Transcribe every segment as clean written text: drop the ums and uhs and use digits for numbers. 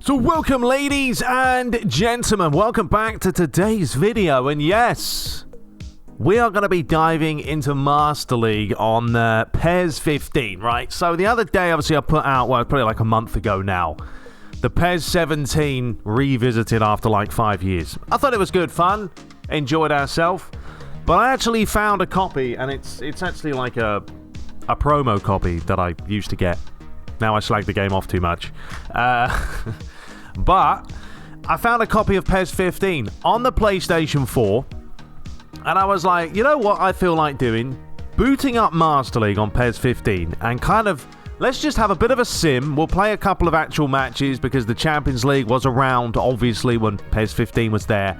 So welcome, ladies and gentlemen, welcome back to today's video, and yes, we are going to be diving into Master League on PES 15, right? So the other day, obviously, I put out, well, probably like a month ago now, the PES 17 revisited after like 5 years. I thought it was good fun, enjoyed ourselves, but I actually found a copy, and it's actually like a promo copy that I used to get. Now I slag the game off too much. But I found a copy of PES 15 on the PlayStation 4, and I was like, you know what I feel like doing? Booting up Master League on PES 15 and kind of, let's just have a bit of a sim. We'll play a couple of actual matches because the Champions League was around, obviously, when PES 15 was there.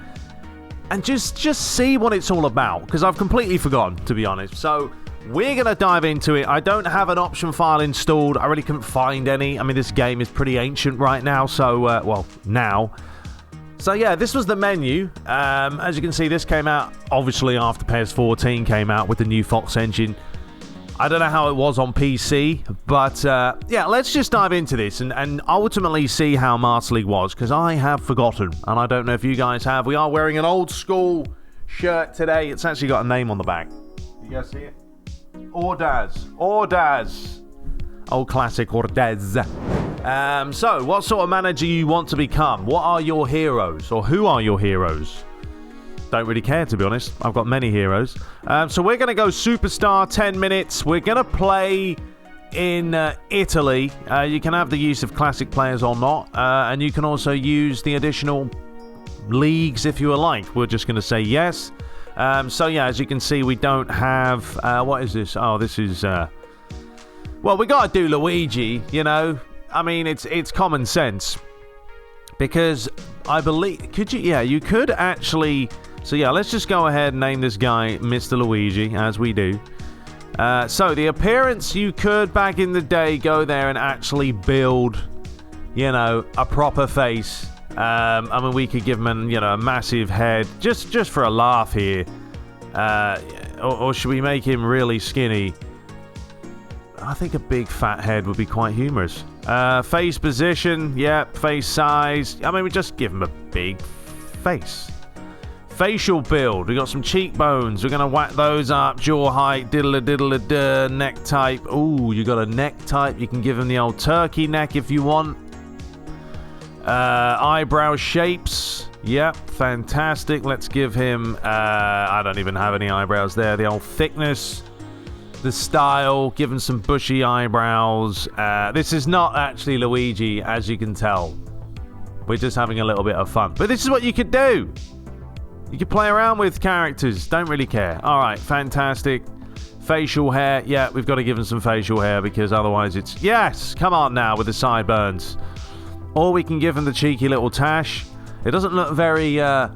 And just see what it's all about, because I've completely forgotten, to be honest. So we're going to dive into it. I don't have an option file installed. I really couldn't find any. I mean, this game is pretty ancient right now, so, well, now. So, yeah, this was the menu. As you can see, this came out, obviously, after PES 14 came out with the new Fox engine. I don't know how it was on PC, but, yeah, let's just dive into this and ultimately see how Master League was, because I have forgotten, and I don't know if you guys have. We are wearing an old-school shirt today. It's actually got a name on the back. You guys see it? Ordaz. Old classic Ordaz. So, what sort of manager you want to become? What are your heroes? Or who are your heroes? Don't really care, to be honest. I've got many heroes. So we're going to go Superstar, 10 minutes. We're going to play in Italy. You can have the use of classic players or not. And you can also use the additional leagues if you would like. We're just going to say yes. So, yeah, as you can see, we don't have... what is this? Oh, this is... well, we got to do Luigi, you know. I mean, it's common sense. Because I believe... Could you... Yeah, you could actually... So, yeah, let's just go ahead and name this guy Mr. Luigi, as we do. So, the appearance, you could, back in the day, go there and actually build, you know, a proper face. I mean, we could give him, a massive head, just for a laugh here. Or should we make him really skinny? I think a big fat head would be quite humorous. Face position, yeah, face size. I mean, we just give him a big face. Facial build, we got some cheekbones. We're going to whack those up. Jaw height, diddle-a-diddle-a-duh. Neck type. Ooh, you got a neck type. You can give him the old turkey neck if you want. Eyebrow shapes. Yep, fantastic. Let's give him... I don't even have any eyebrows there. The old thickness. The style. Give him some bushy eyebrows. This is not actually Luigi, as you can tell. We're just having a little bit of fun. But this is what you could do. You could play around with characters. Don't really care. Alright, fantastic. Facial hair. Yeah, we've got to give him some facial hair because otherwise it's... Yes! Come on now with the sideburns. Or we can give him the cheeky little tash. It doesn't look very, out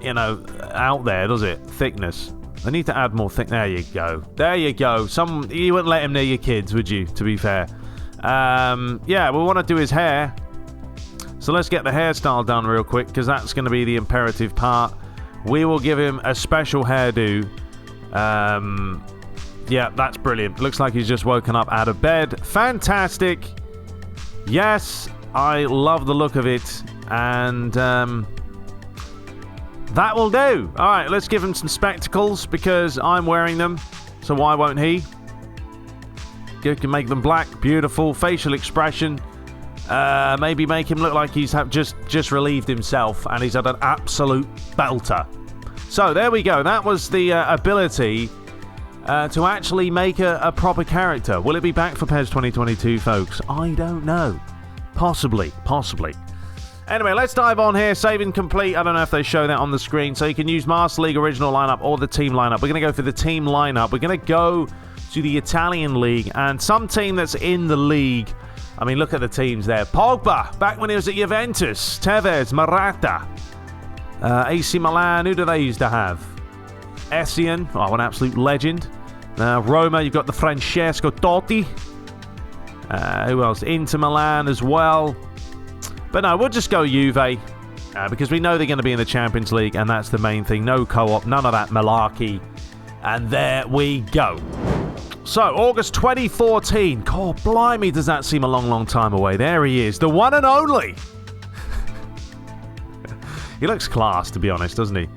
there, does it? Thickness. I need to add more thick. There you go. There you go. You wouldn't let him near your kids, would you? To be fair. Yeah, we want to do his hair. So let's get the hairstyle done real quick because that's going to be the imperative part. We will give him a special hairdo. Yeah, that's brilliant. Looks like he's just woken up out of bed. Fantastic. Yes, I love the look of it. And that will do. All right, let's give him some spectacles because I'm wearing them. So why won't he? You can make them black. Beautiful. Facial expression. Maybe make him look like he's just relieved himself and he's had an absolute belter. So there we go. That was the ability to actually make a proper character. Will it be back for PES 2022, folks? I don't know. Possibly. Anyway, let's dive on here. Saving complete. I don't know if they show that on the screen. So you can use Master League original lineup or the team lineup. We're going to go for the team lineup. We're going to go to the Italian league and some team that's in the league. I mean, look at the teams there. Pogba, back when he was at Juventus. Tevez, Morata. AC Milan, who do they used to have? Essien, oh, an absolute legend. Roma, you've got the Francesco Totti. Who else? Inter Milan as well. But no, we'll just go Juve. Because we know they're going to be in the Champions League, and that's the main thing. No co-op, none of that malarkey. And there we go. So, August 2014. God, blimey, does that seem a long, long time away. There he is, the one and only. He looks class, to be honest, doesn't he?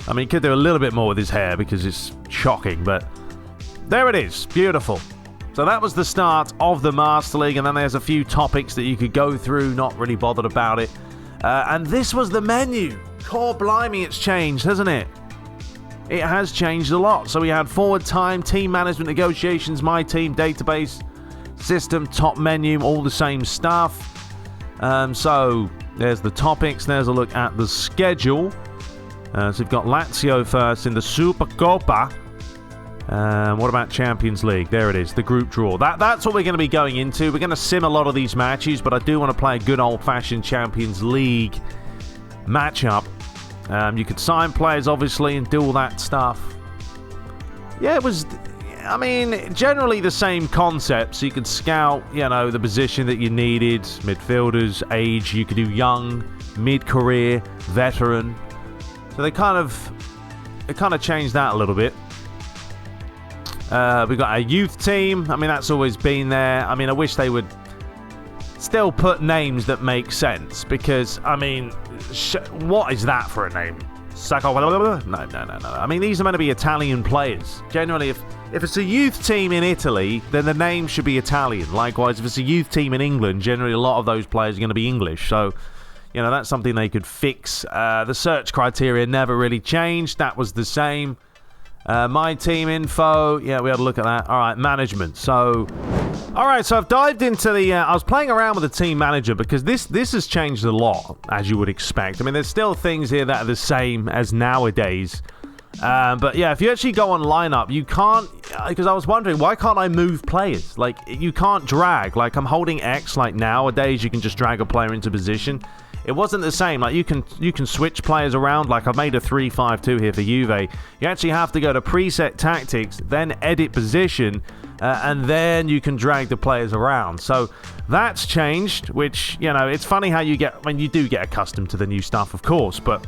I mean, he could do a little bit more with his hair because it's shocking, but there it is. Beautiful. So that was the start of the Master League, and then there's a few topics that you could go through, not really bothered about it. And this was the menu. God, blimey, it's changed, hasn't it? It has changed a lot. So we had forward time, team management, negotiations, my team, database, system, top menu, all the same stuff. So there's the topics. There's a look at the schedule. So we've got Lazio first in the Supercoppa. What about Champions League? There it is, the group draw. That's what we're going to be going into. We're going to sim a lot of these matches, but I do want to play a good old-fashioned Champions League matchup. You could sign players, obviously, and do all that stuff. Yeah, it was, I mean, generally the same concept. So you could scout, you know, the position that you needed, midfielders, age. You could do young, mid-career, veteran. So they kind of changed that a little bit. We've got a youth team. I mean, that's always been there. I mean, I wish they would still put names that make sense, because, I mean, what is that for a name? No. I mean, these are meant to be Italian players. Generally, if it's a youth team in Italy, then the name should be Italian. Likewise, if it's a youth team in England, generally a lot of those players are going to be English. So, you know, that's something they could fix. The search criteria never really changed. That was the same. My team info, yeah, we had a look at that. All right, management. So, all right, so I've dived into the. I was playing around with the team manager because this has changed a lot, as you would expect. I mean, there's still things here that are the same as nowadays. But yeah, if you actually go on lineup, you can't. Because I was wondering, why can't I move players? Like, you can't drag. Like, I'm holding X. Like nowadays, you can just drag a player into position. It wasn't the same. Like, you can switch players around. Like, I've made a 3-5-2 here for Juve. You actually have to go to preset tactics, then edit position, and then you can drag the players around. So that's changed, which, you know, it's funny how you do get accustomed to the new stuff, of course. But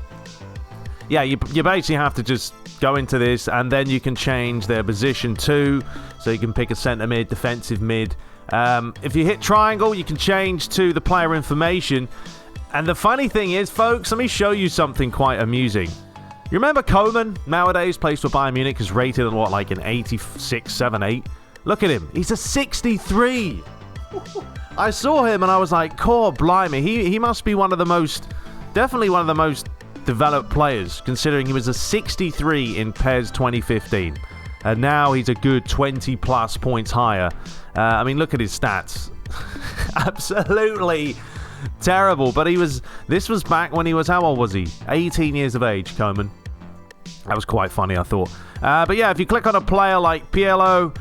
yeah, you basically have to just go into this, and then you can change their position too. So you can pick a centre mid, defensive mid. If you hit triangle, you can change to the player information. And the funny thing is, folks, let me show you something quite amusing. You remember Coman, nowadays plays for Bayern Munich, is rated on like an 86, 7, 8? Look at him. He's a 63. I saw him and I was like, God blimey. He must be definitely one of the most developed players, considering he was a 63 in PES 2015. And now he's a good 20 plus points higher. I mean, look at his stats. Absolutely terrible. But this was back when he was, how old was he? 18 years of age, Coman. That was quite funny, I thought. But yeah, if you click on a player like Pirlo,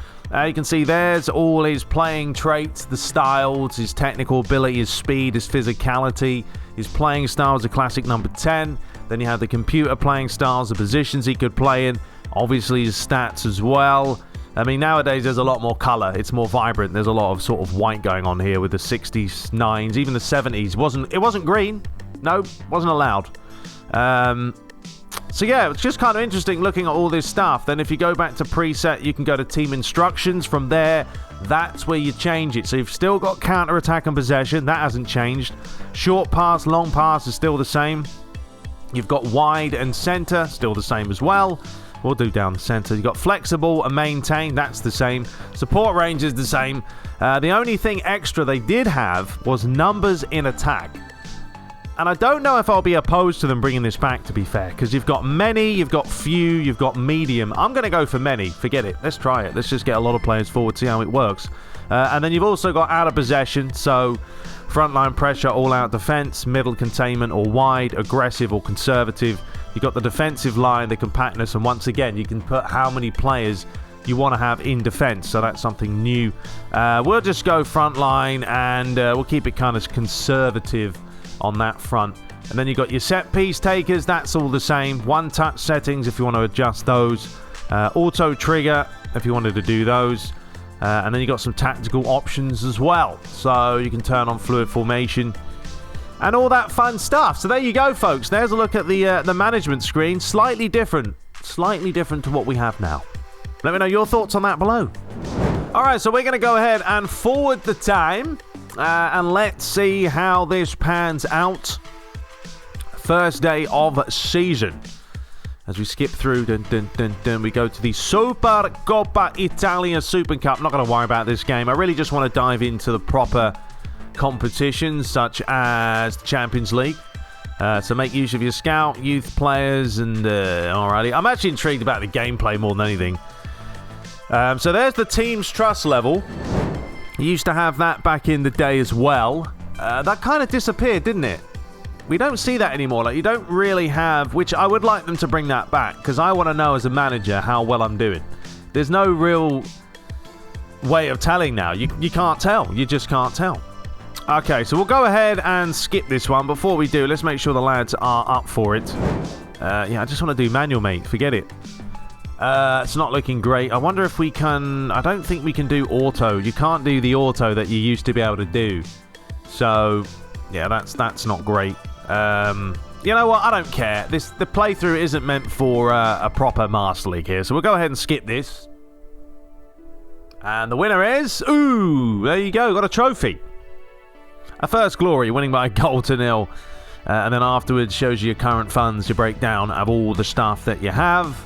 you can see there's all his playing traits, the styles, his technical ability, his speed, his physicality. His playing style is a classic number 10. Then you have the computer playing styles, the positions he could play in. Obviously his stats as well. I mean, nowadays there's a lot more colour. It's more vibrant. There's a lot of sort of white going on here with the 60s, 9s, even the 70s. It wasn't green. No, wasn't allowed. So yeah, it's just kind of interesting looking at all this stuff. Then if you go back to preset, you can go to team instructions. From there, that's where you change it. So you've still got counter attack and possession. That hasn't changed. Short pass, long pass is still the same. You've got wide and centre, still the same as well. We'll do down the centre. You've got flexible and maintain. That's the same. Support range is the same. The only thing extra they did have was numbers in attack. And I don't know if I'll be opposed to them bringing this back, to be fair. Because you've got many, you've got few, you've got medium. I'm going to go for many. Forget it. Let's try it. Let's just get a lot of players forward, see how it works. And then you've also got out of possession. So frontline pressure, all-out defence, middle containment or wide, aggressive or conservative. You've got the defensive line, the compactness, and once again, you can put how many players you want to have in defense. So that's something new. We'll just go front line, and we'll keep it kind of conservative on that front. And then you've got your set piece takers. That's all the same. One touch settings if you want to adjust those. Auto trigger if you wanted to do those. And then you've got some tactical options as well. So you can turn on fluid formation and all that fun stuff. So there you go, folks. There's a look at the management screen. Slightly different to what we have now. Let me know your thoughts on that below. All right, so we're going to go ahead and forward the time. And let's see how this pans out. First day of season. As we skip through, we go to the Super Coppa Italia Super Cup. Not going to worry about this game. I really just want to dive into the proper competitions, such as the Champions League. So make use of your scout, youth players, and alrighty. I'm actually intrigued about the gameplay more than anything. So there's the team's trust level. You used to have that back in the day as well. That kind of disappeared, didn't it? We don't see that anymore. Like, you don't really have, which I would like them to bring that back, because I want to know as a manager how well I'm doing. There's no real way of telling now. You can't tell. You just can't tell. Okay, so we'll go ahead and skip this one. Before we do, let's make sure the lads are up for it. Yeah, I just want to do manual, mate. Forget it. It's not looking great. I wonder if we can... I don't think we can do auto. You can't do the auto that you used to be able to do. So, yeah, that's not great. You know what? I don't care. The playthrough isn't meant for a proper Master League here. So we'll go ahead and skip this. And the winner is... Ooh, there you go. Got a trophy. A first glory, winning by a goal to 0. And then afterwards shows you your current funds, your breakdown of all the stuff that you have.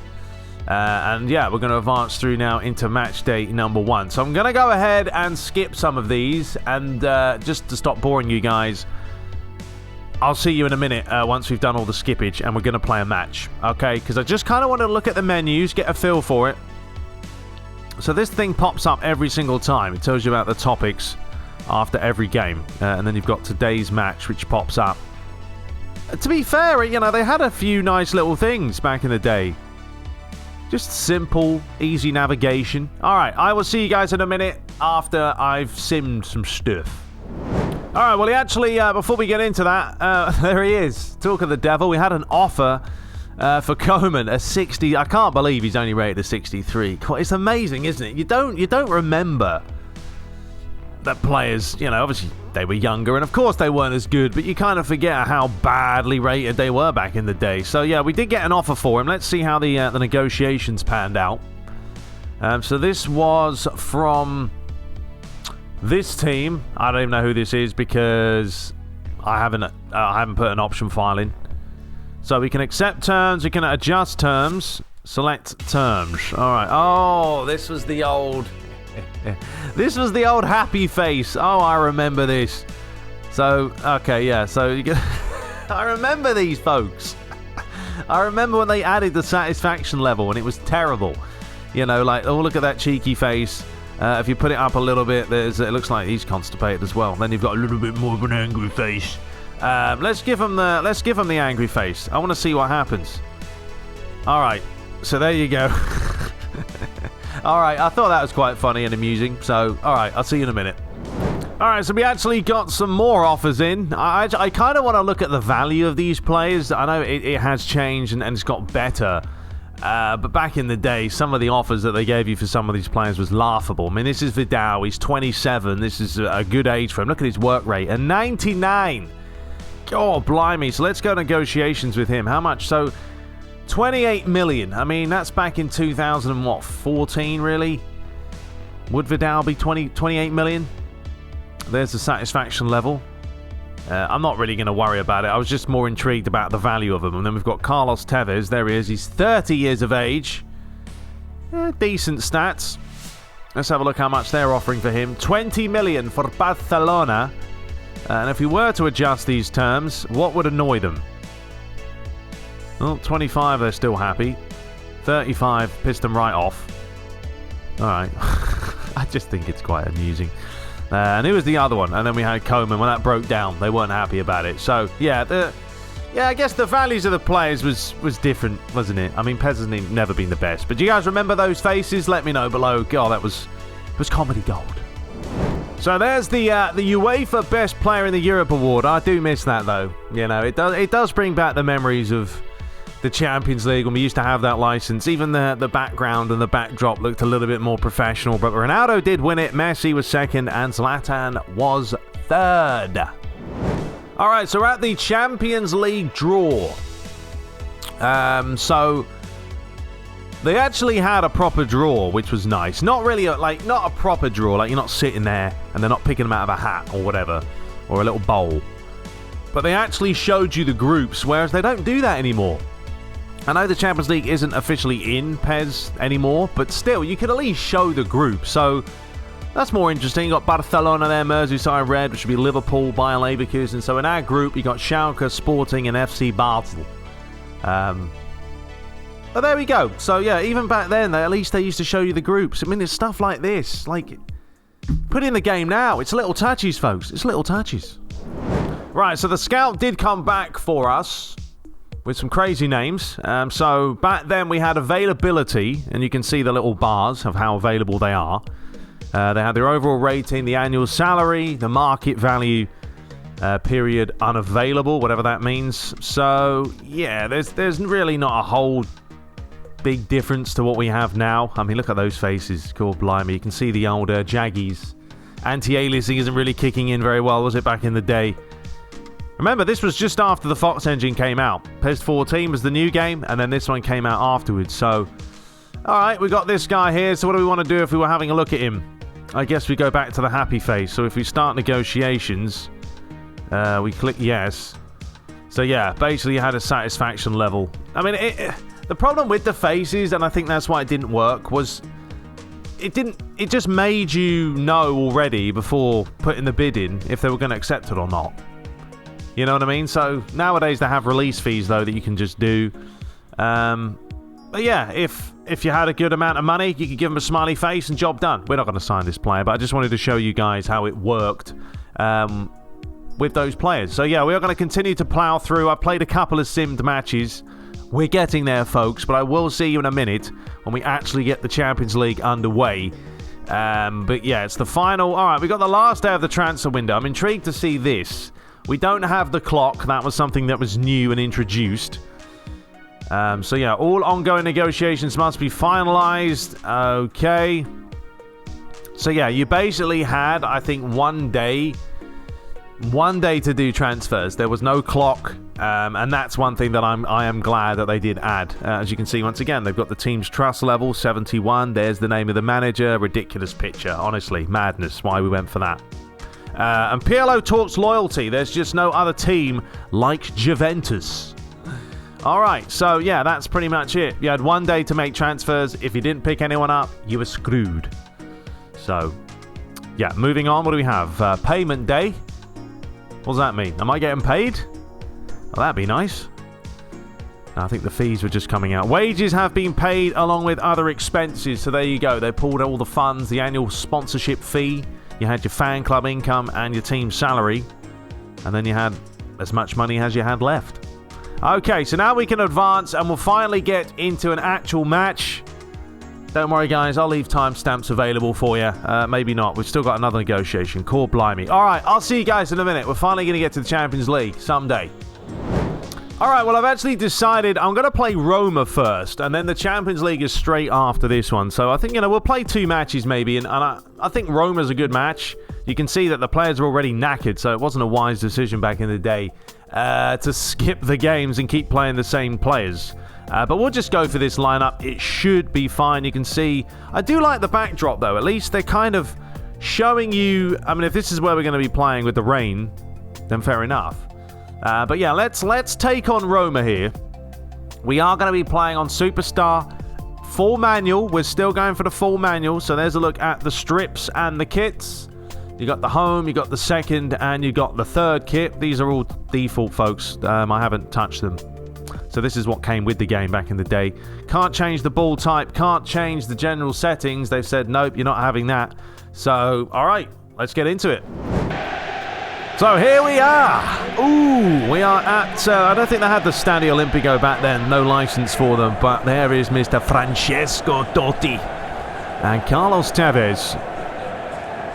And yeah, we're going to advance through now into match day number 1. So I'm going to go ahead and skip some of these. And just to stop boring you guys, I'll see you in a minute once we've done all the skippage. And we're going to play a match. Okay, because I just kind of want to look at the menus, get a feel for it. So this thing pops up every single time. It tells you about the topics after every game. And then you've got today's match, which pops up. To be fair, you know, they had a few nice little things back in the day. Just simple, easy navigation. Alright, I will see you guys in a minute after I've simmed some stuff. Alright, well, he actually, before we get into that, there he is. Talk of the devil. We had an offer for Coman, a 60. I can't believe he's only rated a 63. It's amazing, isn't it? You don't remember that players, you know, obviously they were younger and of course they weren't as good, but you kind of forget how badly rated they were back in the day. So yeah, we did get an offer for him. Let's see how the negotiations panned out. So this was from this team. I don't even know who this is because I haven't put an option file in. So we can accept terms, we can adjust terms, select terms. All right. Oh, this was the old happy face. Oh, I remember this. So, okay, yeah. So, you can I remember these folks. I remember when they added the satisfaction level and it was terrible. You know, like, oh, look at that cheeky face. If you put it up a little bit, it looks like he's constipated as well. Then you've got a little bit more of an angry face. Let's give him the angry face. I want to see what happens. All right. So there you go. Alright, I thought that was quite funny and amusing. So, alright, I'll see you in a minute. Alright, so we actually got some more offers in. I kind of want to look at the value of these players. I know it has changed and it's got better. But back in the day, some of the offers that they gave you for some of these players was laughable. I mean, this is Vidal. He's 27. This is a good age for him. Look at his work rate. And 99. Oh, blimey. So let's go negotiations with him. How much? So... 28 million. I mean, that's back in 2014, really. Would Vidal be 28 million? There's the satisfaction level. I'm not really going to worry about it. I was just more intrigued about the value of them. And then we've got Carlos Tevez. There he is. He's 30 years of age. Decent stats. Let's have a look how much they're offering for him. 20 million for Barcelona. And if we were to adjust these terms, what would annoy them? Well, 25, they're still happy. 35, pissed them right off. Alright. I just think it's quite amusing. And who was the other one? And then we had Coman. When that broke down, they weren't happy about it. So, yeah, I guess the values of the players was different, wasn't it? I mean, PES has never been the best. But do you guys remember those faces? Let me know below. God, it was comedy gold. So there's the UEFA Best Player in the Europe Award. I do miss that, though. You know, it does bring back the memories of the Champions League when we used to have that license. Even the background and the backdrop looked a little bit more professional. But Ronaldo did win it. Messi was second and Zlatan was third. All right, so we're at the Champions League draw. So They actually had a proper draw, which was nice. Not really, not a proper draw. Like, you're not sitting there and they're not picking them out of a hat or whatever, or a little bowl. But they actually showed you the groups, whereas they don't do that anymore. I know the Champions League isn't officially in PES anymore, but still, you could at least show the group. So that's more interesting. You got Barcelona there, Merseyside Red, which would be Liverpool, Bayer Leverkusen. So in our group, you got Schalke, Sporting, and FC Basel. But there we go. So yeah, even back then, at least they used to show you the groups. I mean, it's stuff like this. Like, put in the game now. It's little touches, folks. It's little touches. Right, so the scout did come back for us with some crazy names. So back then we had availability, and you can see the little bars of how available they are. They had their overall rating, the annual salary, the market value, period unavailable, whatever that means. So yeah, there's really not a whole big difference to what we have now. I mean, look at those faces. Cool, blimey. You can see the older Jaggies. Anti-aliasing isn't really kicking in very well, was it, back in the day? Remember, this was just after the Fox engine came out. PES 14 was the new game, and then this one came out afterwards. So, alright, we got this guy here. So what do we want to do if we were having a look at him? I guess we go back to the happy face. So if we start negotiations, we click yes. So yeah, basically you had a satisfaction level. I mean, the problem with the faces, and I think that's why it didn't work, was it just made you know already before putting the bid in if they were going to accept it or not. You know what I mean? So nowadays they have release fees though that you can just do. But yeah, if you had a good amount of money, you could give them a smiley face and job done. We're not going to sign this player, but I just wanted to show you guys how it worked with those players. So yeah, we are going to continue to plow through. I played a couple of simmed matches. We're getting there, folks, but I will see you in a minute when we actually get the Champions League underway. But yeah, it's the final. All right, we got the last day of the transfer window. I'm intrigued to see this. We don't have the clock. That was something that was new and introduced. So yeah, all ongoing negotiations must be finalized. Okay. So yeah, you basically had, I think, one day to do transfers. There was no clock, and that's one thing that I am glad that they did add. As you can see, once again, they've got the team's trust level 71. There's the name of the manager. Ridiculous picture, honestly, madness. Why we went for that. And PLO talks loyalty. There's just no other team like Juventus. All right, so yeah, that's pretty much it. You had one day to make transfers. If you didn't pick anyone up, you were screwed. So, yeah, moving on. What do we have? Payment day. What does that mean? Am I getting paid? Well, that'd be nice. I think the fees were just coming out. Wages have been paid along with other expenses. So there you go. They pulled all the funds, the annual sponsorship fee. You had your fan club income and your team salary. And then you had as much money as you had left. Okay, so now we can advance and we'll finally get into an actual match. Don't worry, guys. I'll leave timestamps available for you. Maybe not. We've still got another negotiation. Core blimey. All right, I'll see you guys in a minute. We're finally going to get to the Champions League someday. All right, well, I've actually decided I'm going to play Roma first, and then the Champions League is straight after this one. So I think, we'll play two matches maybe, and I think Roma's a good match. You can see that the players are already knackered, so it wasn't a wise decision back in the day to skip the games and keep playing the same players. But we'll just go for this lineup. It should be fine. You can see, I do like the backdrop, though. At least they're kind of showing you, if this is where we're going to be playing with the rain, then fair enough. But yeah, let's take on Roma here. We are going to be playing on Superstar. Full manual. We're still going for the full manual. So there's a look at the strips and the kits. You got the home, you got the second, and you got the third kit. These are all default, folks. I haven't touched them. So this is what came with the game back in the day. Can't change the ball type. Can't change the general settings. They've said, nope, you're not having that. So, all right, let's get into it. So here we are. Ooh, we are at, I don't think they had the Stadio Olimpico back then. No license for them. But there is Mr. Francesco Totti and Carlos Tevez.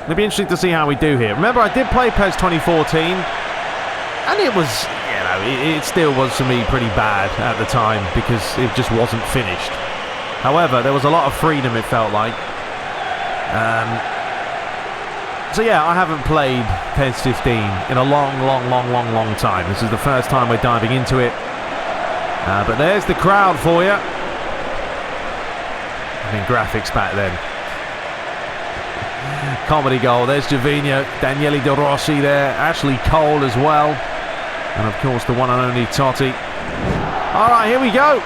It'll be interesting to see how we do here. Remember, I did play PES 2014. And it was, it still was for me pretty bad at the time because it just wasn't finished. However, there was a lot of freedom, it felt like. So yeah, I haven't played PES 15 in a long time. This is the first time we're diving into it. But there's the crowd for you. happening graphics back then. Comedy goal. There's Jovino, Daniele De Rossi there, Ashley Cole as well, and of course the one and only Totti. All right, here we go.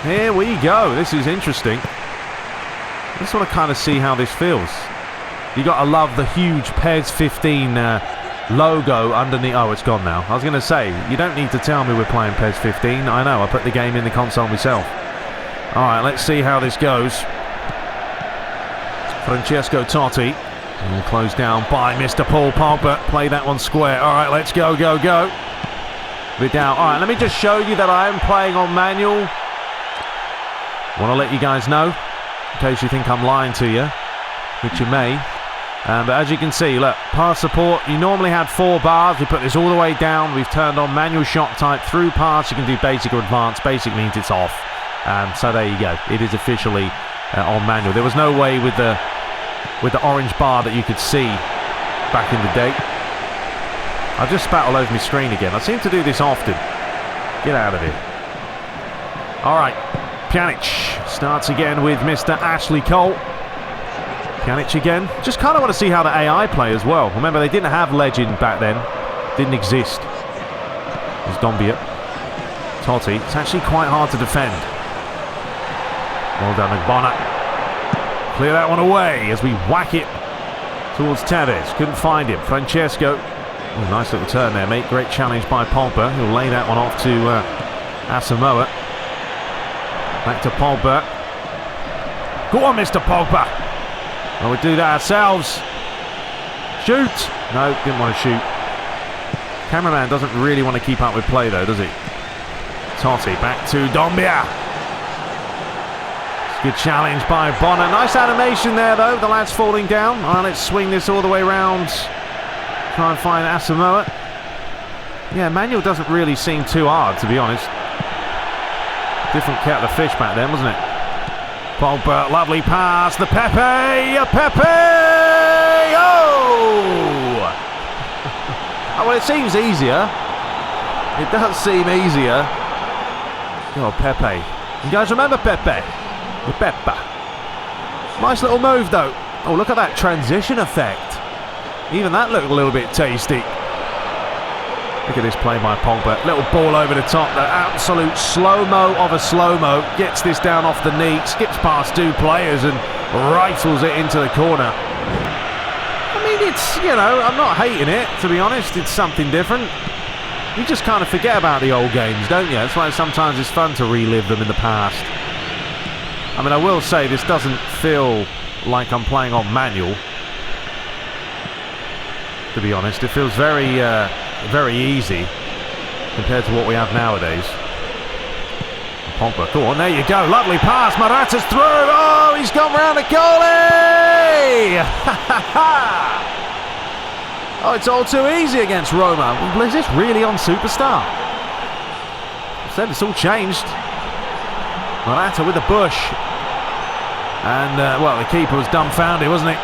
Here we go. This is interesting. I just want to kind of see how this feels. You got to love the huge PES 15 logo underneath. Oh, it's gone now. I was going to say, you don't need to tell me we're playing PES 15. I know, I put the game in the console myself. All right, let's see how this goes. Francesco Totti, all closed down by Mr. Paul Pogba. Play that one square. All right, let's go, go, go. Vidal. All right, let me just show you that I am playing on manual. Want to let you guys know, in case you think I'm lying to you, which you may. But as you can see, look, pass support. You normally had 4 bars. We put this all the way down. We've turned on manual shot type through pass. You can do basic or advanced. Basic means it's off. So there you go. It is officially on manual. There was no way with the orange bar that you could see back in the day. I've just spat all over my screen again. I seem to do this often. Get out of here. All right. Pjanic starts again with Mr. Ashley Cole. Pjanic again. Just kind of want to see how the AI play as well. Remember, they didn't have Legend back then. Didn't exist. There's Dombia. Totti. It's actually quite hard to defend. Well done, Agbona. Clear that one away as we whack it towards Tevez. Couldn't find him. Francesco. Oh, nice little turn there, mate. Great challenge by Pogba. He'll lay that one off to Asamoah. Back to Pogba. Go on, Mr. Pogba. Oh, we do that ourselves. Shoot. No, didn't want to shoot. Cameraman doesn't really want to keep up with play, though, does he? Totti back to Dombia. Good challenge by Bonner. Nice animation there, though. The lad's falling down. All right, let's swing this all the way around. Try and find Asamoah. Yeah, manual doesn't really seem too hard, to be honest. Different kettle of fish back then, wasn't it? Pogba, lovely pass. The Pepe! Oh! Oh, well, it seems easier. It does seem easier. Oh, Pepe. You guys remember Pepe? The Peppa. Nice little move, though. Oh, look at that transition effect. Even that looked a little bit tasty. Look at this play by Pogba. Little ball over the top. The absolute slow-mo of a slow-mo. Gets this down off the knee. Skips past 2 players and rifles it into the corner. I mean, it's, you know, I'm not hating it, to be honest. It's something different. You just kind of forget about the old games, don't you? That's why sometimes it's fun to relive them in the past. I mean, I will say this doesn't feel like I'm playing on manual, to be honest. It feels very, very easy compared to what we have nowadays. Pogba, go on, there you go. Lovely pass. Morata's through. Oh, he's gone round the goalie. Oh, it's all too easy against Roma. Is this really on Superstar? Instead, it's all changed. Morata with the bush. And, well, the keeper was dumbfounded, wasn't he?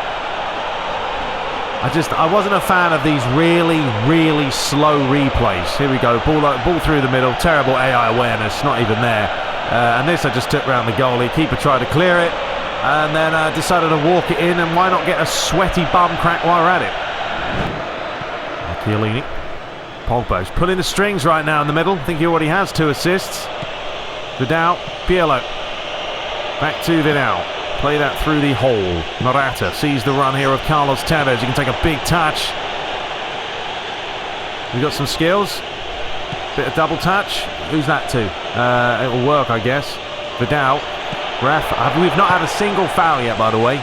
I wasn't a fan of these really, really slow replays. Here we go, ball through the middle, terrible AI awareness, not even there. And this I just took round the goalie. Keeper tried to clear it, and then decided to walk it in, and why not get a sweaty bum crack while we're at it? Chiellini. Pogba's pulling the strings right now in the middle. I think he already has 2 assists. Vidal, Pirlo. Back to Vidal. Play that through the hole. Morata sees the run here of Carlos Tevez. He can take a big touch. We've got some skills. Bit of double touch. Who's that to? It'll work, I guess. Vidal. Ref. We've not had a single foul yet, by the way.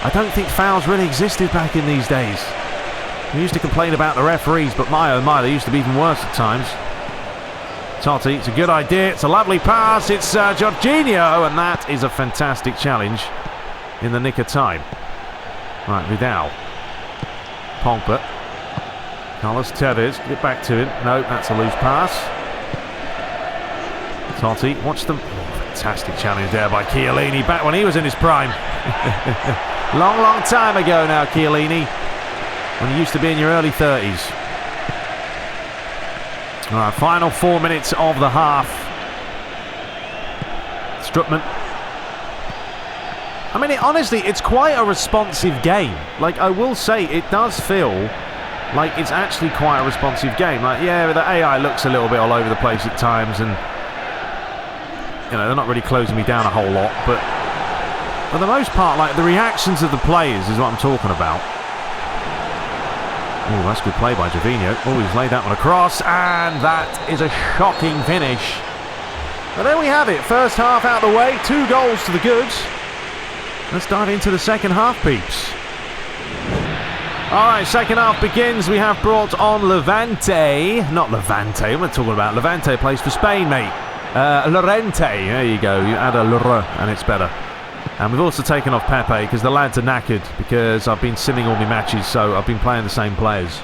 I don't think fouls really existed back in these days. We used to complain about the referees, but my oh my, they used to be even worse at times. Totti, it's a good idea. It's a lovely pass. It's Jorginho, and that is a fantastic challenge in the nick of time. Right, Vidal. Pogba. Carlos Tevez, get back to him. No, that's a loose pass. Totti, watch them. Oh, fantastic challenge there by Chiellini, back when he was in his prime. Long, long time ago now, Chiellini, when you used to be in your early 30s. All right, final 4 minutes of the half. Strootman. I mean, honestly, it's quite a responsive game. Like, I will say, it does feel like it's actually quite a responsive game. Like, yeah, the AI looks a little bit all over the place at times, and, you know, they're not really closing me down a whole lot, but for the most part, like, the reactions of the players is what I'm talking about. Oh, that's good play by Jovino. Oh, he's laid that one across, and that is a shocking finish. But there we have it. First half out of the way. 2 goals to the goods. Let's dive into the second half, peeps. Alright, second half begins. We have brought on Levante. Not Levante. We're talking about Levante plays for Spain, mate. Lorente. There you go. You add a Lr and it's better. And we've also taken off Pepe because the lads are knackered because I've been simming all my matches, so I've been playing the same players.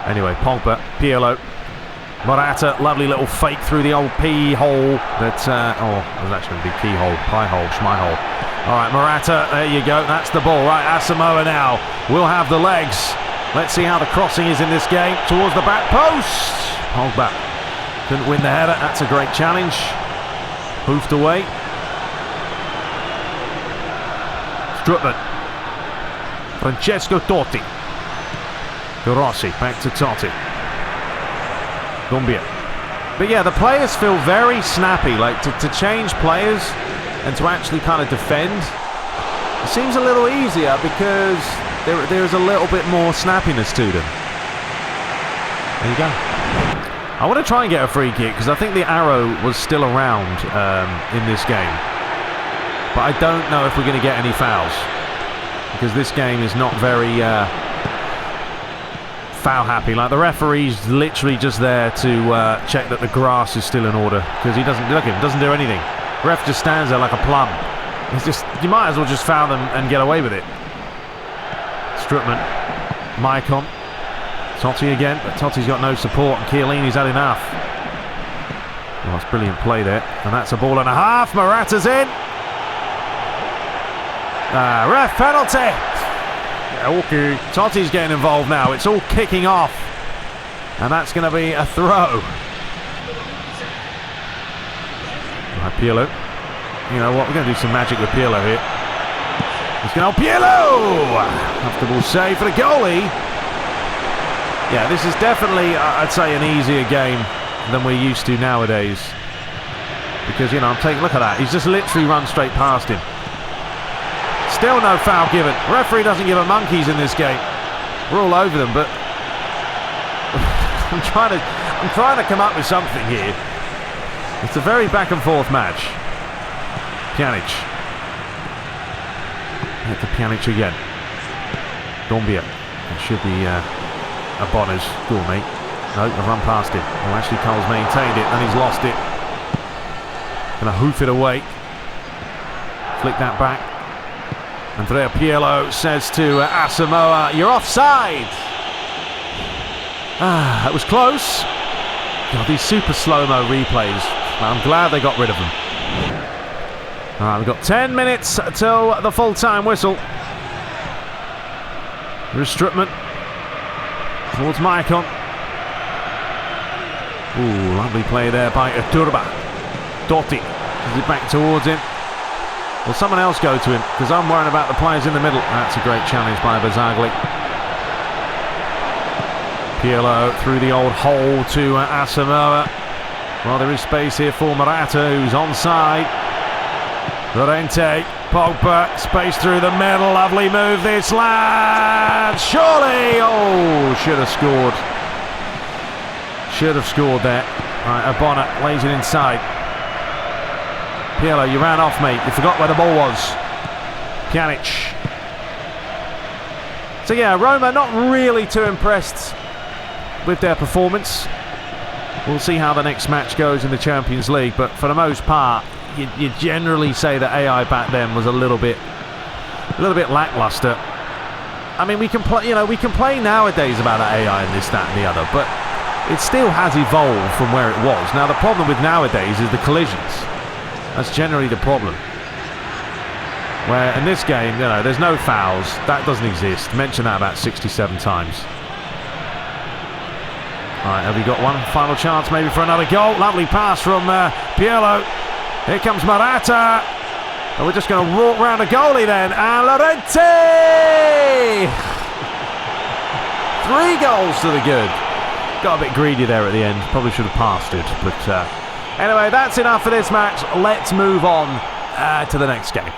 Anyway, Pogba, Pirlo, Morata, lovely little fake through the old P hole. But, oh, there's actually going to be keyhole, pie hole, schmy hole. Alright, Morata, there you go, that's the ball. Right, Asamoah now will have the legs. Let's see how the crossing is in this game. Towards the back post. Pogba couldn't win the header. That's a great challenge. Hoofed away. Strutman. Francesco Totti. Rossi, back to Totti. Dumbia. But yeah, the players feel very snappy. Like, to change players and to actually kind of defend, it seems a little easier because there's a little bit more snappiness to them. There you go. I want to try and get a free kick because I think the arrow was still around in this game. But I don't know if we're going to get any fouls because this game is not very foul happy. Like, the referee's literally just there to check that the grass is still in order because he doesn't look at him, doesn't do anything. Ref just stands there like a plum. It's just, you might as well just foul them and get away with it. Strutman, Maicon, Totti again, but Totti's got no support and Chiellini's had enough. Oh, that's brilliant play there, and that's a ball and a half. Morata's in. Ref penalty. Yeah, okay. Totti's getting involved now. It's all kicking off, and that's going to be a throw. Right, Pirlo. You know what? We're going to do some magic with Pirlo here. He's going to Pirlo! Comfortable save for the goalie. Yeah, this is definitely, I'd say, an easier game than we're used to nowadays. Because, you know, look at that. He's just literally run straight past him. Still no foul given. Referee doesn't give a monkeys in this game. We're all over them, but I'm trying to come up with something here. It's a very back and forth match. Pjanic. Hit to Pjanic again. Dumbia. It should be a Bonners. Go on, mate. No, I've run past him. Oh, actually, Cole's maintained it and he's lost it. Gonna hoof it away. Flick that back. Andrea Pirlo says to Asamoah, "You're offside." That was close. God, these super slow-mo replays. I'm glad they got rid of them. Alright, we've got 10 minutes till the full-time whistle. Here's Strutman. Towards Maicon. Ooh, lovely play there by Iturba. Totti. Is it back towards him? Will someone else go to him? Because I'm worrying about the players in the middle. That's a great challenge by Barzagli. Pirlo through the old hole to Asamoah. Well, there is space here for Morata, who's onside. Lorente, Pogba, space through the middle. Lovely move, this lad. Surely! Oh, should have scored. Should have scored there. Right, Abona lays it inside. Pirlo, you ran off, mate. You forgot where the ball was. Pjanic. So yeah, Roma not really too impressed with their performance. We'll see how the next match goes in the Champions League, but for the most part, you generally say that AI back then was a little bit lackluster. I mean, we can play nowadays about that AI and this, that, and the other, but it still has evolved from where it was. Now, the problem with nowadays is the collisions. That's generally the problem. Where in this game, you know, there's no fouls. That doesn't exist. Mention that about 67 times. Alright, have we got one final chance maybe for another goal? Lovely pass from Pirlo. Here comes Morata. And we're just going to walk round the goalie then. And Llorente! 3 goals to the good. Got a bit greedy there at the end. Probably should have passed it. But anyway, that's enough for this match. Let's move on to the next game.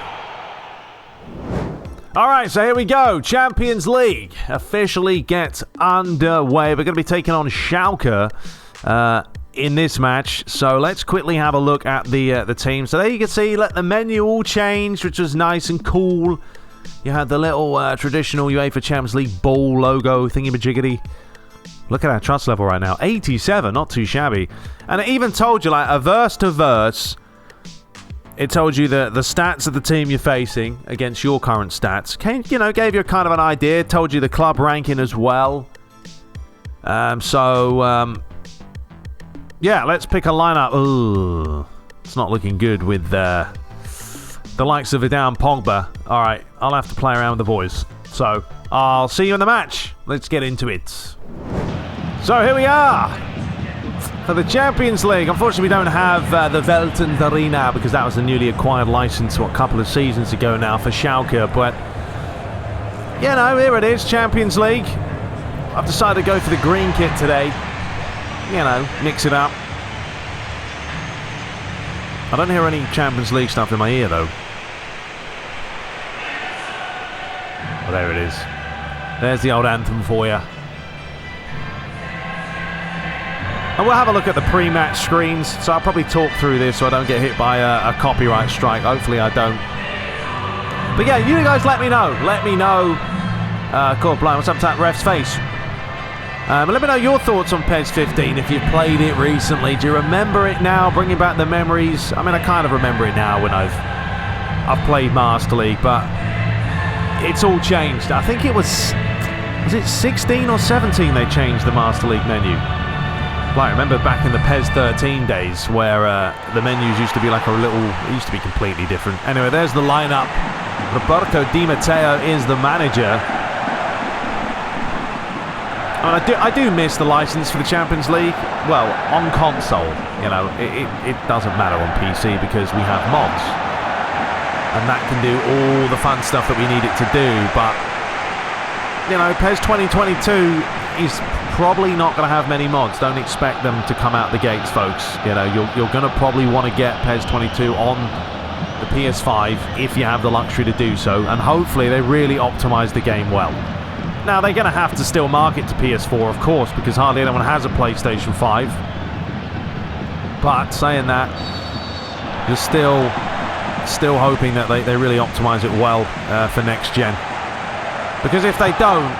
Alright, so here we go. Champions League officially gets underway. We're going to be taking on Schalke in this match. So let's quickly have a look at the team. So there you can see the menu all changed, which was nice and cool. You had the little traditional UEFA Champions League ball logo thingy-majiggity. Look at our trust level right now. 87, not too shabby. And it even told you, like, a verse to verse, it told you the stats of the team you're facing against your current stats. Gave you kind of an idea. Told you the club ranking as well. Yeah, let's pick a lineup. Ooh, it's not looking good with the likes of Vidal and Pogba. All right, I'll have to play around with the boys. So I'll see you in the match. Let's get into it. So here we are for the Champions League. Unfortunately, we don't have the Velten Arena because that was a newly acquired license a couple of seasons ago now for Schalke. But, here it is, Champions League. I've decided to go for the green kit today. Mix it up. I don't hear any Champions League stuff in my ear, though. Well, there it is. There's the old anthem for you. And we'll have a look at the pre-match screens. So I'll probably talk through this so I don't get hit by a copyright strike. Hopefully I don't. But yeah, you guys let me know. Let me know. Cool, blind. What's up to that ref's face? Let me know your thoughts on PES 15 if you've played it recently. Do you remember it now? Bringing back the memories. I mean, I kind of remember it now when I've played Master League, but it's all changed. I think it was it 16 or 17 they changed the Master League menu? Like, I remember back in the PES 13 days where the menus used to be like it used to be completely different. Anyway, there's the lineup. Roberto Di Matteo is the manager. And I do miss the license for the Champions League. Well, on console, it doesn't matter on PC because we have mods. And that can do all the fun stuff that we need it to do. But, PES 2022 is probably not going to have many mods. Don't expect them to come out the gates, folks. You're going to probably want to get PES 22 on the PS5 if you have the luxury to do so. And hopefully they really optimize the game well. Now, they're going to have to still market to PS4, of course, because hardly anyone has a PlayStation 5. But saying that, you're still hoping that they really optimize it well for next gen. Because if they don't,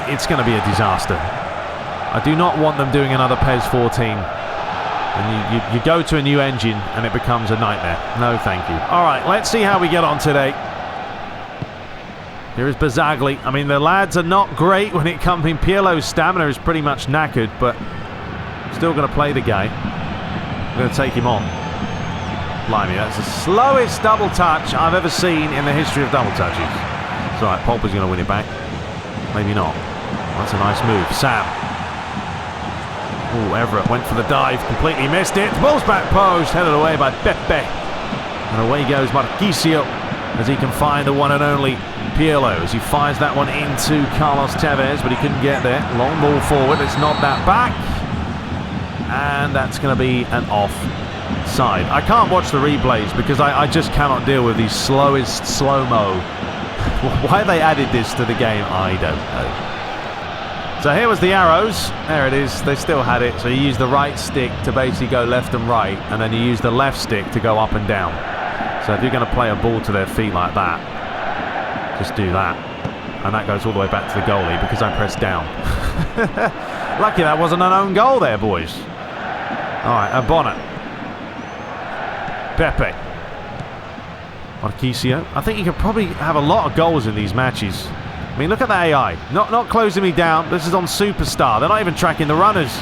it's going to be a disaster. I do not want them doing another PES 14. And you go to a new engine and it becomes a nightmare. No, thank you. All right, let's see how we get on today. Here is Bazzagli. I mean, the lads are not great when it comes in. Pirlo's stamina is pretty much knackered, but still going to play the game. I'm going to take him on. Blimey, that's the slowest double touch I've ever seen in the history of double touches. It's all right, Pogba's going to win it back. Maybe not. That's a nice move. Sam. Oh, Everett went for the dive, completely missed it. Ball's back post, headed away by Pepe. And away goes Marquisio as he can find the one and only Pirlo as he fires that one into Carlos Tevez, but he couldn't get there. Long ball forward, let's nod that back. And that's going to be an offside. I can't watch the replays because I just cannot deal with these slowest slow-mo. Why they added this to the game, I don't know. So here was the arrows. There it is. They still had it. So you use the right stick to basically go left and right, and then you use the left stick to go up and down. So if you're going to play a ball to their feet like that, just do that. And that goes all the way back to the goalie because I pressed down. Lucky that wasn't an own goal there, boys. All right, Bonnet. Pepe. Marquisio. I think you could probably have a lot of goals in these matches. I mean, look at the AI. Not closing me down. This is on Superstar. They're not even tracking the runners.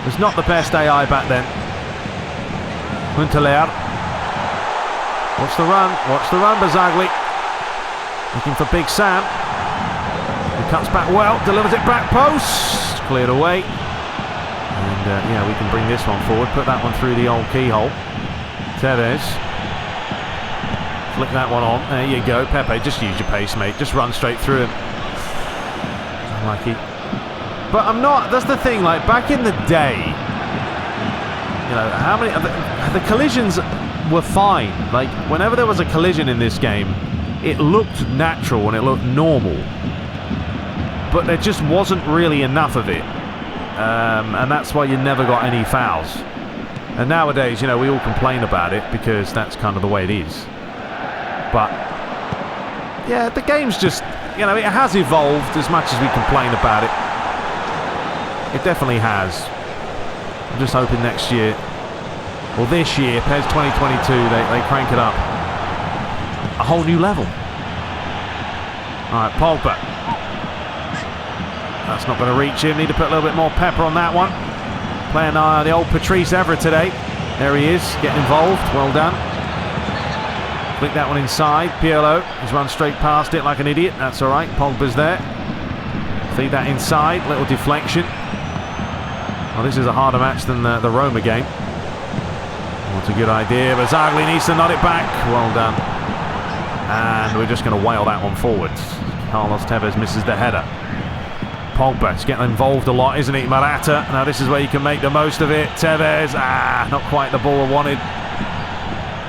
It's not the best AI back then. Huntelaar. Watch the run. Watch the run, Bazzagli. Looking for Big Sam. He cuts back well. Delivers it back post. Cleared away. And, yeah, we can bring this one forward. Put that one through the old keyhole. Tevez. Flick that one on. There you go. Pepe, just use your pace, mate. Just run straight through him. Unlucky. But I'm not... That's the thing. Like, back in the day, you know, how many... The collisions were fine. Like, whenever there was a collision in this game, it looked natural and it looked normal. But there just wasn't really enough of it. And that's why you never got any fouls. And nowadays, you know, we all complain about it because that's kind of the way it is. But, yeah, the game's just, you know, it has evolved as much as we complain about it. It definitely has. I'm just hoping next year, or this year, PES 2022, they crank it up a whole new level. All right, Pogba. That's not going to reach him. Need to put a little bit more pepper on that one. Playing the old Patrice Evra today. There he is, getting involved. Well done. Flick that one inside. Pirlo has run straight past it like an idiot. That's all right. Pogba's there. Feed that inside. Little deflection. Well, this is a harder match than the Roma game. What's a good idea. But Zagli needs to nod it back. Well done. And we're just going to whale that one forwards. Carlos Tevez misses the header. Pogba's getting involved a lot, isn't he? Morata. Now this is where you can make the most of it. Tevez. Not quite the ball I wanted.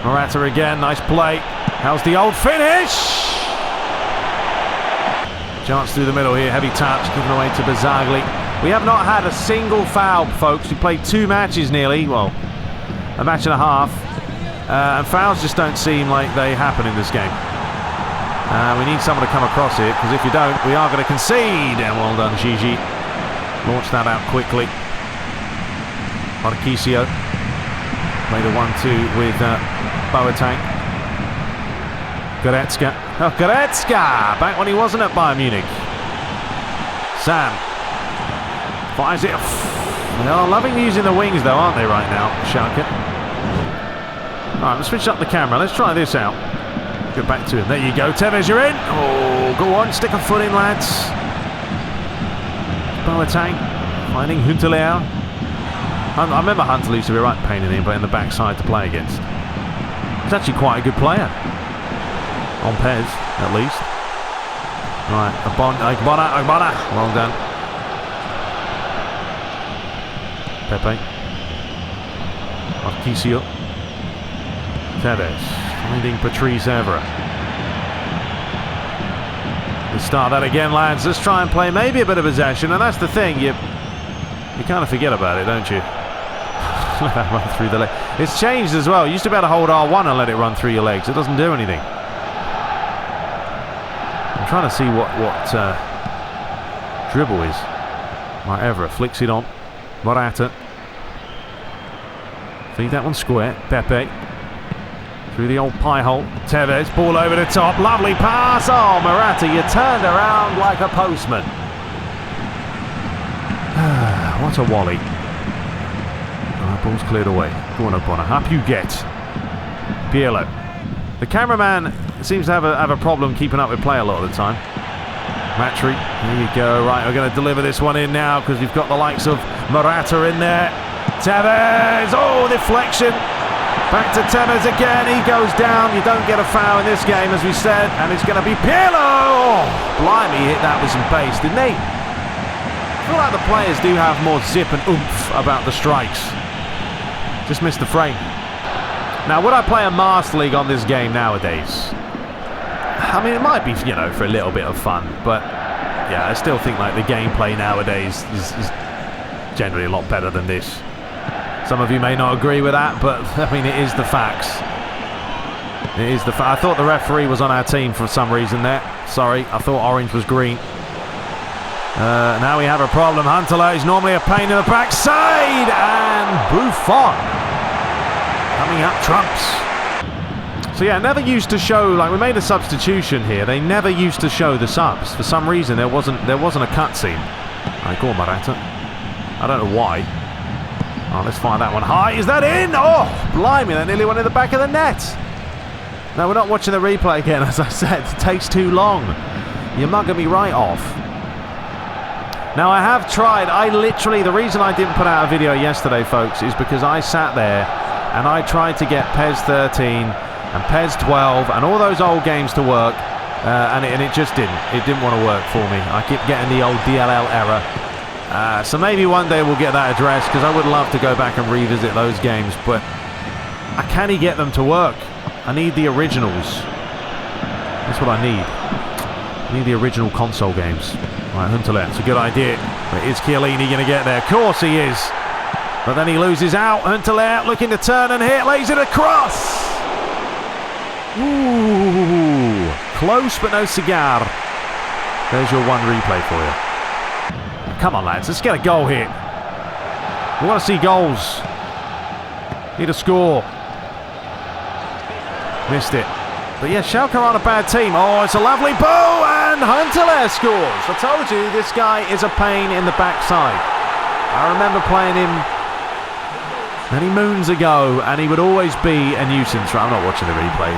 Morata again. Nice play. How's the old finish? Chance through the middle here. Heavy touch. Given away to Bazagli. We have not had a single foul, folks. We played 2 matches nearly. Well, a match and a half. And fouls just don't seem like they happen in this game. We need someone to come across here, because if you don't, we are going to concede. And well done, Gigi. Launch that out quickly. Marquisio. Play the 1-2 with Boateng. Goretzka. Oh, Goretzka! Back when he wasn't at Bayern Munich. Sam. Fires it. They're loving using the wings, though, aren't they, right now, Schalke? Alright, let's switch up the camera. Let's try this out. Go back to him. There you go. Tevez, you're in. Oh, go on. Stick a foot in, lads. Boateng finding Huntelaar. I remember Huntelaar used to be a right pain in the backside to play against. He's actually quite a good player. On PES, at least. Right. Ogbonna. Well done. Pepe. Marquisio. Tevez. Finding Patrice Evra. Let's start that again, lads. Let's try and play maybe a bit of possession, and that's the thing. You kind of forget about it, don't you? Let that run through the leg. It's changed as well. You used to be able to hold R1 and let it run through your legs. It doesn't do anything. I'm trying to see what dribble is. Right, Evra flicks it on. Morata. Feed that one square. Pepe. Through the old pie hole. Tevez, ball over the top. Lovely pass. Oh, Morata, you turned around like a postman. What a volley. Ball's cleared away. Go on, Ogbonna. Up you get. Pirlo. The cameraman seems to have a problem keeping up with play a lot of the time. Matry. There you go. Right, we're going to deliver this one in now because we've got the likes of Morata in there. Tevez. Oh, deflection. Back to Tevez again. He goes down. You don't get a foul in this game, as we said. And it's going to be Pirlo. Oh, blimey, he hit that with some pace, didn't he? I feel like the players do have more zip and oomph about the strikes. Just missed the frame. Now, would I play a Master League on this game nowadays? I mean, it might be, you know, for a little bit of fun. But, yeah, I still think, like, the gameplay nowadays is generally a lot better than this. Some of you may not agree with that, but I mean, it is the facts. It is the I thought the referee was on our team for some reason there. Sorry, I thought orange was green. Now we have a problem. Huntelaar is normally a pain in the backside, and Buffon coming up trumps. So yeah, never used to show, like, we made a substitution here. They never used to show the subs. For some reason, there wasn't a cutscene. I call Morata. I don't know why. Oh, let's fire that one high. Is that in? Oh, blimey, that nearly went in the back of the net. No, we're not watching the replay again, as I said. It takes too long. You're mugging me right off. Now, I have tried. The reason I didn't put out a video yesterday, folks, is because I sat there and I tried to get PES 13 and PES 12 and all those old games to work, and it just didn't. It didn't want to work for me. I keep getting the old DLL error. So maybe one day we'll get that addressed, because I would love to go back and revisit those games, but I can't get them to work. I need the originals. That's what I need. I need the original console games. Right, Huntelaar, it's a good idea. But is Chiellini going to get there? Of course he is. But then he loses out. Huntelaar looking to turn and hit. Lays it across. Ooh. Close but no cigar. There's your one replay for you. Come on, lads. Let's get a goal here. We want to see goals. Need a score. Missed it. But yeah, Schalke aren't a bad team. Oh, it's a lovely ball, and Huntelaar scores. I told you, this guy is a pain in the backside. I remember playing him many moons ago, and he would always be a nuisance. I'm not watching the replay.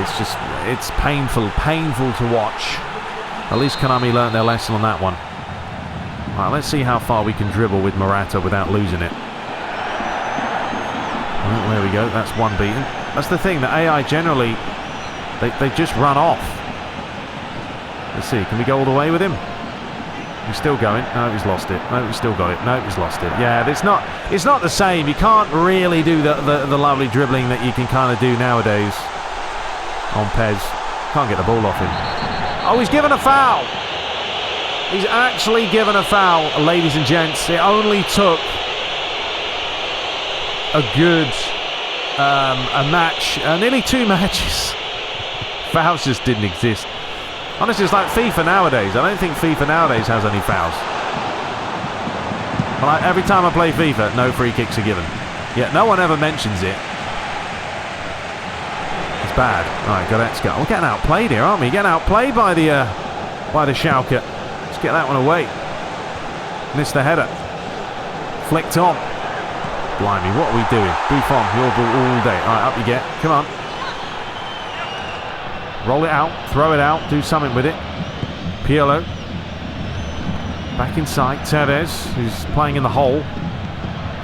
It's painful to watch. At least Konami learned their lesson on that one. Right, let's see how far we can dribble with Morata without losing it. Well, there we go. That's one beaten. That's the thing. The AI generally, they just run off. Let's see. Can we go all the way with him? He's still going. No, he's lost it. No, he's still got it. No, he's lost it. Yeah, it's not the same. You can't really do the lovely dribbling that you can kind of do nowadays on PES. Can't get the ball off him. Oh, he's given a foul. He's actually given a foul, ladies and gents. It only took a good a match, nearly 2 matches. Fouls just didn't exist. Honestly, it's like FIFA nowadays. I don't think FIFA nowadays has any fouls. But every time I play FIFA, no free kicks are given. Yet no one ever mentions it. It's bad. Alright, Goretzka. We're getting outplayed here, aren't we? Getting outplayed by the Schalke. Let's get that one away. Missed the header. Flicked on. Blimey, what are we doing? Buffon, your ball all day. Alright, up you get. Come on. Roll it out. Throw it out. Do something with it. Pirlo. Back inside. Tevez, who's playing in the hole.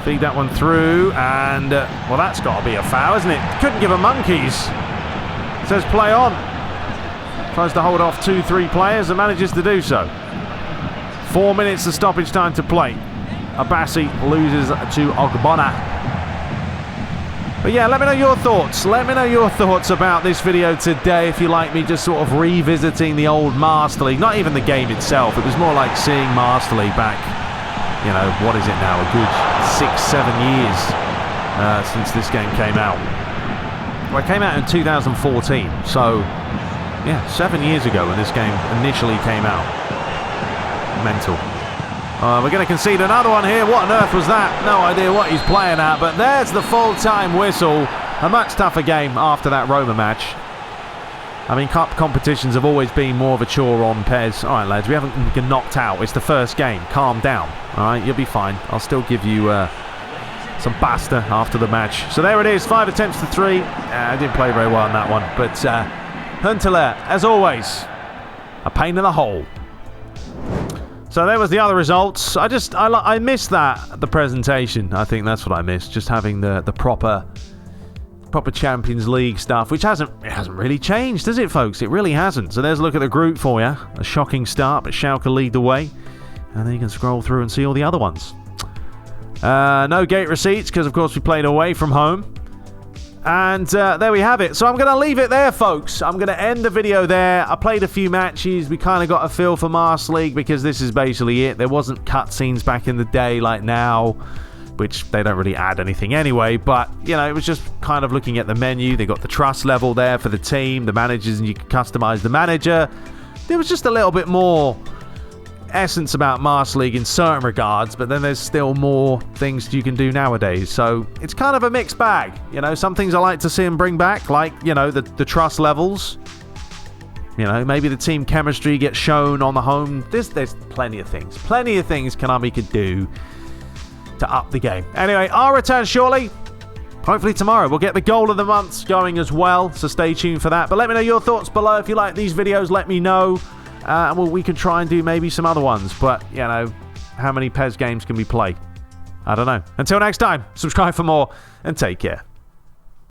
Feed that one through. And, well, that's got to be a foul, isn't it? Couldn't give a monkeys. It says play on. Tries to hold off 2-3 players and manages to do so. 4 minutes of stoppage time to play. Abassi loses to Ogbonna. But yeah, let me know your thoughts. Let me know your thoughts about this video today. If you like me just sort of revisiting the old Master League. Not even the game itself. It was more like seeing Master League back, you know, what is it now? A good 6-7 years since this game came out. Well, it came out in 2014. So, yeah, 7 years ago when this game initially came out. Mental. We're going to concede another one here. What on earth was that? No idea what he's playing at, but there's the full-time whistle. A much tougher game after that Roma match. I mean, cup competitions have always been more of a chore on PES. All right, lads, we haven't been knocked out. It's the first game. Calm down. All right, you'll be fine. I'll still give you some pasta after the match. So there it is, 5 attempts to 3. I didn't play very well on that one, but Huntelaar, as always, a pain in the hole. So there was the other results. I missed the presentation. I think that's what I missed. Just having the proper Champions League stuff, which hasn't really changed, has it, folks? It really hasn't. So there's a look at the group for you. A shocking start, but Schalke lead the way, and then you can scroll through and see all the other ones. No gate receipts because, of course, we played away from home. And there we have it. So I'm going to leave it there, folks. I'm going to end the video there. I played a few matches. We kind of got a feel for Master League because this is basically it. There wasn't cutscenes back in the day like now, which they don't really add anything anyway. But, you know, it was just kind of looking at the menu. They got the trust level there for the team, the managers, and you can customize the manager. There was just a little bit more essence about Master League in certain regards, but then there's still more things you can do nowadays, so it's kind of a mixed bag. You know, some things I like to see them bring back, like, you know, the trust levels. You know, maybe the team chemistry gets shown on the home. There's plenty of things Konami could do to up the game. Anyway, I'll return shortly. Hopefully tomorrow we'll get the goal of the month going as well, so stay tuned for that. But let me know your thoughts below. If you like these videos, let me know. Well, we can try and do maybe some other ones, but, you know, how many PES games can we play? I don't know. Until next time, subscribe for more, and take care.